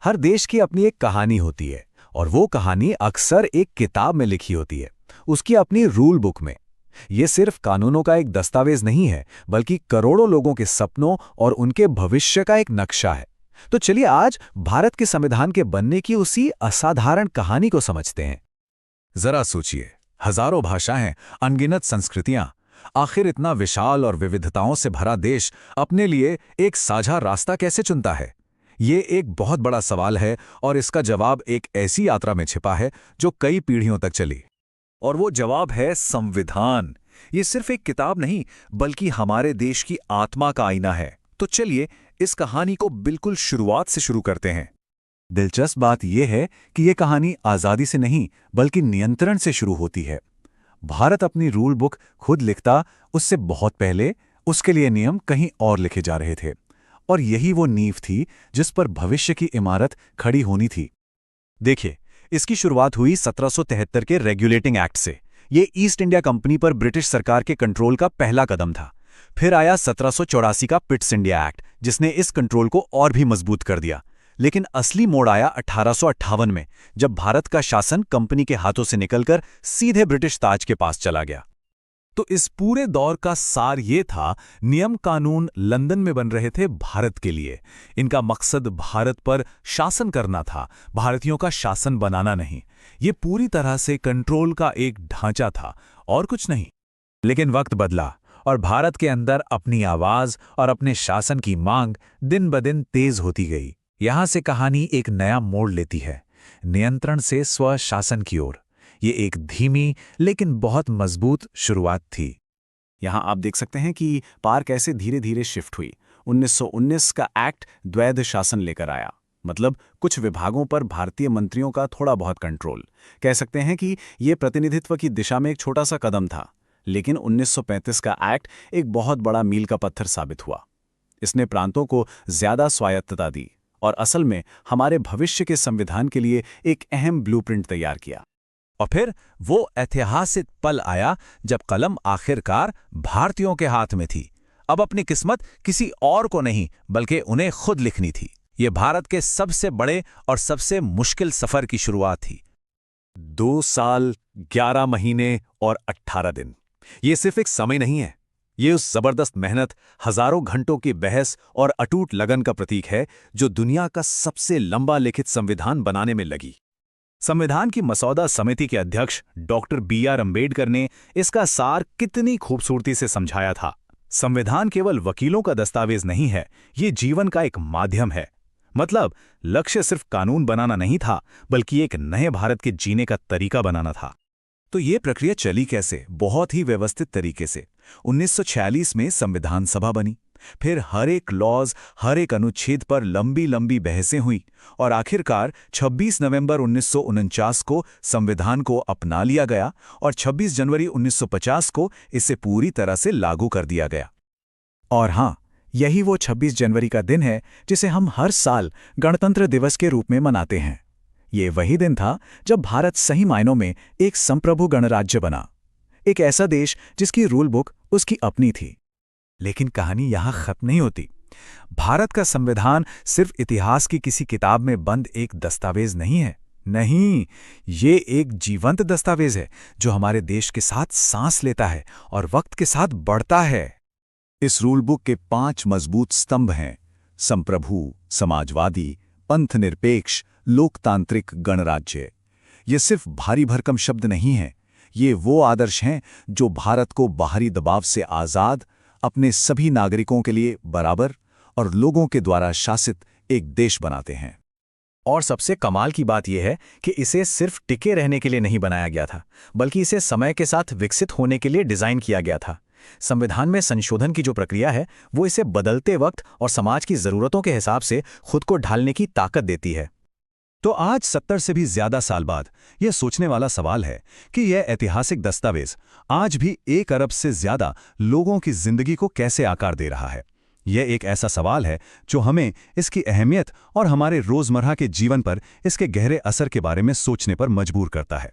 हर देश की अपनी एक कहानी होती है और वो कहानी अक्सर एक किताब में लिखी होती है, उसकी अपनी रूल बुक में। ये सिर्फ कानूनों का एक दस्तावेज नहीं है, बल्कि करोड़ों लोगों के सपनों और उनके भविष्य का एक नक्शा है। तो चलिए आज भारत के संविधान के बनने की उसी असाधारण कहानी को समझते हैं। जरा सोचिए, हजारों भाषाएं, अनगिनत संस्कृतियां, आखिर इतना विशाल और विविधताओं से भरा देश अपने लिए एक साझा रास्ता कैसे चुनता है? ये एक बहुत बड़ा सवाल है और इसका जवाब एक ऐसी यात्रा में छिपा है जो कई पीढ़ियों तक चली। और वो जवाब है संविधान। ये सिर्फ एक किताब नहीं, बल्कि हमारे देश की आत्मा का आईना है। तो चलिए इस कहानी को बिल्कुल शुरुआत से शुरू करते हैं। दिलचस्प बात यह है कि यह कहानी आज़ादी से नहीं, बल्कि नियंत्रण से शुरू होती है। भारत अपनी रूल बुक खुद लिखता उससे बहुत पहले उसके लिए नियम कहीं और लिखे जा रहे थे, और यही वो नींव थी जिस पर भविष्य की इमारत खड़ी होनी थी। देखिए, इसकी शुरुआत हुई 1773 के रेगुलेटिंग एक्ट से। ये ईस्ट इंडिया कंपनी पर ब्रिटिश सरकार के कंट्रोल का पहला कदम था। फिर आया 1784 का पिट्स इंडिया एक्ट, जिसने इस कंट्रोल को और भी मजबूत कर दिया। लेकिन असली मोड़ आया 1858 में, जब भारत का शासन कंपनी के हाथों से निकलकर सीधे ब्रिटिश ताज के पास चला गया। तो इस पूरे दौर का सार ये था, नियम कानून लंदन में बन रहे थे भारत के लिए। इनका मकसद भारत पर शासन करना था, भारतीयों का शासन बनाना नहीं। ये पूरी तरह से कंट्रोल का एक ढांचा था और कुछ नहीं। लेकिन वक्त बदला और भारत के अंदर अपनी आवाज और अपने शासन की मांग दिन ब दिन तेज होती गई। यहां से कहानी एक नया मोड़ लेती है, नियंत्रण से स्वशासन की ओर। ये एक धीमी लेकिन बहुत मजबूत शुरुआत थी। यहां आप देख सकते हैं कि पार कैसे धीरे धीरे शिफ्ट हुई। 1919 का एक्ट द्वैध शासन लेकर आया, मतलब कुछ विभागों पर भारतीय मंत्रियों का थोड़ा बहुत कंट्रोल। कह सकते हैं कि ये प्रतिनिधित्व की दिशा में एक छोटा सा कदम था। लेकिन 1935 का एक्ट एक बहुत बड़ा मील का पत्थर साबित हुआ। इसने प्रांतों को ज्यादा स्वायत्तता दी और असल में हमारे भविष्य के संविधान के लिए एक अहम ब्लूप्रिंट तैयार किया। और फिर वो ऐतिहासिक पल आया जब कलम आखिरकार भारतीयों के हाथ में थी। अब अपनी किस्मत किसी और को नहीं, बल्कि उन्हें खुद लिखनी थी। ये भारत के सबसे बड़े और सबसे मुश्किल सफर की शुरुआत थी। 2 साल, 11 महीने और 18 दिन। ये सिर्फ एक समय नहीं है, ये उस जबरदस्त मेहनत, हजारों घंटों की बहस और अटूट लगन का प्रतीक है जो दुनिया का सबसे लंबा लिखित संविधान बनाने में लगी। संविधान की मसौदा समिति के अध्यक्ष डॉक्टर BR अम्बेडकर ने इसका सार कितनी खूबसूरती से समझाया था। संविधान केवल वकीलों का दस्तावेज नहीं है, ये जीवन का एक माध्यम है। मतलब लक्ष्य सिर्फ कानून बनाना नहीं था, बल्कि एक नए भारत के जीने का तरीका बनाना था। तो ये प्रक्रिया चली कैसे? बहुत ही व्यवस्थित तरीके से। 1946 में संविधान सभा बनी। फिर हर एक लॉज, हर एक अनुच्छेद पर लंबी लंबी बहसें हुई और आखिरकार 26 नवंबर 1949 को संविधान को अपना लिया गया और 26 जनवरी 1950 को इसे पूरी तरह से लागू कर दिया गया। और हाँ, यही वो 26 जनवरी का दिन है जिसे हम हर साल गणतंत्र दिवस के रूप में मनाते हैं। ये वही दिन था जब भारत सही मायनों में एक संप्रभु गणराज्य बना, एक ऐसा देश जिसकी रूल बुक उसकी अपनी थी। लेकिन कहानी यहां खत्म नहीं होती। भारत का संविधान सिर्फ इतिहास की किसी किताब में बंद एक दस्तावेज नहीं है। नहीं, ये एक जीवंत दस्तावेज है जो हमारे देश के साथ सांस लेता है और वक्त के साथ बढ़ता है। इस रूल बुक के 5 मजबूत स्तंभ हैं: संप्रभु, समाजवादी, पंथनिरपेक्ष, लोकतांत्रिक, गणराज्य। ये सिर्फ भारी भरकम शब्द नहीं हैं, ये वो आदर्श हैं जो भारत को बाहरी दबाव से आज़ाद, अपने सभी नागरिकों के लिए बराबर और लोगों के द्वारा शासित एक देश बनाते हैं। और सबसे कमाल की बात यह है कि इसे सिर्फ टिके रहने के लिए नहीं बनाया गया था, बल्कि इसे समय के साथ विकसित होने के लिए डिजाइन किया गया था। संविधान में संशोधन की जो प्रक्रिया है, वो इसे बदलते वक्त और समाज की जरूरतों के हिसाब से खुद को ढालने की ताकत देती है। तो आज 70 से भी ज्यादा साल बाद यह सोचने वाला सवाल है कि यह ऐतिहासिक दस्तावेज आज भी 1 अरब से ज्यादा लोगों की जिंदगी को कैसे आकार दे रहा है। यह एक ऐसा सवाल है जो हमें इसकी अहमियत और हमारे रोजमर्रा के जीवन पर इसके गहरे असर के बारे में सोचने पर मजबूर करता है।